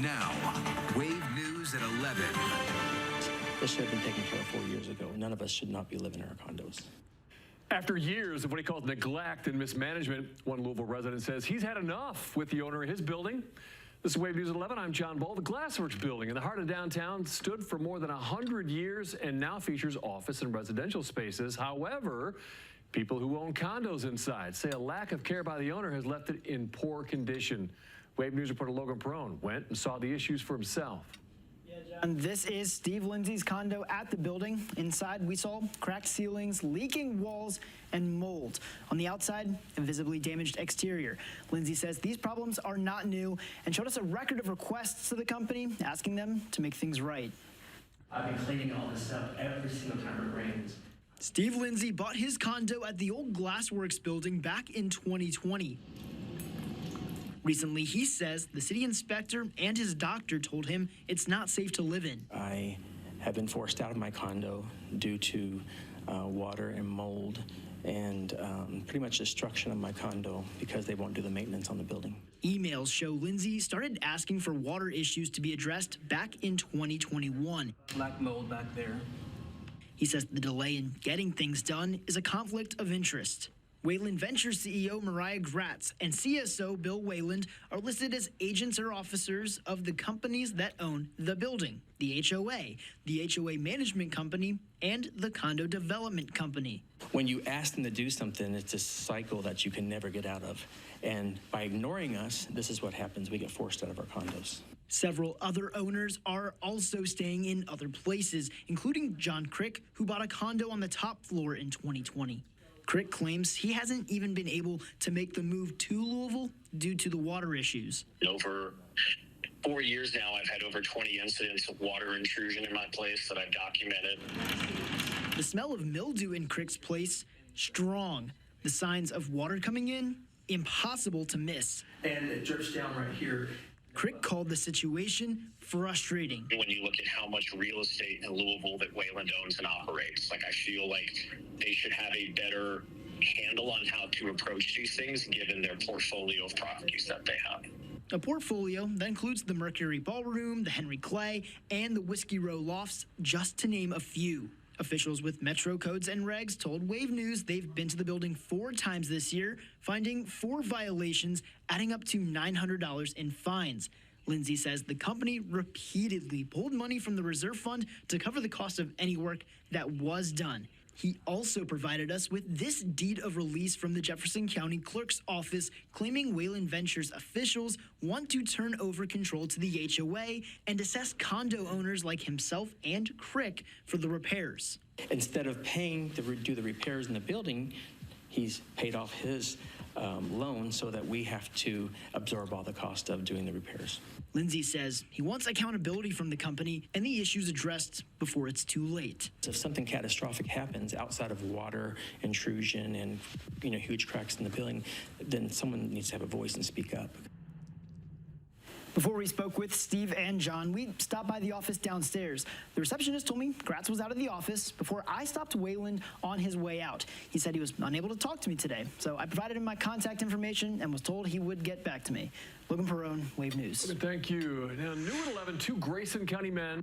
Now, Wave News at 11. This should have been taken care of 4 years ago. None of us should not be living in our condos. After years of what he calls neglect and mismanagement, one Louisville resident says he's had enough with the owner of his building. This is Wave News at 11. I'm John Bull. The Glassworks building in the heart of downtown stood for more than 100 years and now features office and residential spaces. However, people who own condos inside say a lack of care by the owner has left it in poor condition. Wave News reporter Logan Perone went and saw the issues for himself. And this is Steve Lindsay's condo at the building. Inside, we saw cracked ceilings, leaking walls, and mold. On the outside, a visibly damaged exterior. Lindsay says these problems are not new and showed us a record of requests to the company, asking them to make things right. I've been cleaning all this up every single time it rains. Steve Lindsay bought his condo at the old Glassworks building back in 2020. Recently, he says the city inspector and his doctor told him it's not safe to live in. I have been forced out of my condo due to water and mold and pretty much destruction of my condo because they won't do the maintenance on the building. Emails show Lindsay started asking for water issues to be addressed back in 2021. Black mold back there. He says the delay in getting things done is a conflict of interest. Weyland Ventures CEO Mariah Gratz and CSO Bill Weyland are listed as agents or officers of the companies that own the building, the HOA management company, and the condo development company. When you ask them to do something, it's a cycle that you can never get out of. And by ignoring us, this is what happens. We get forced out of our condos. Several other owners are also staying in other places, including John Crick, who bought a condo on the top floor in 2020. Crick claims he hasn't even been able to make the move to Louisville due to the water issues. Over 4 years now, I've had over 20 incidents of water intrusion in my place that I've documented. The smell of mildew in Crick's place, strong. The signs of water coming in, impossible to miss. And it drips down right here. Crick called the situation frustrating. When you look at how much real estate in Louisville that Weyland owns and operates, I feel like they should have a better handle on how to approach these things given their portfolio of properties that they have. A portfolio that includes the Mercury Ballroom, the Henry Clay, and the Whiskey Row Lofts, just to name a few. Officials with Metro codes and regs told Wave News they've been to the building 4 times this year, finding 4 violations, adding up to $900 in fines. Lindsay says the company repeatedly pulled money from the reserve fund to cover the cost of any work that was done. He also provided us with this deed of release from the Jefferson County Clerk's office, claiming Weyland Ventures officials want to turn over control to the HOA and assess condo owners like himself and Crick for the repairs. Instead of paying to do the repairs in the building, he's paid off his loan so that we have to absorb all the cost of doing the repairs. Lindsay says he wants accountability from the company and the issues addressed before it's too late. If something catastrophic happens outside of water intrusion and huge cracks in the building, then someone needs to have a voice and speak up. Before we spoke with Steve and John, we stopped by the office downstairs. The receptionist told me Gratz was out of the office before I stopped Weyland on his way out. He said he was unable to talk to me today, so I provided him my contact information and was told he would get back to me. Logan Perone, Wave News. Thank you. Now, new at 11, 2 Grayson County men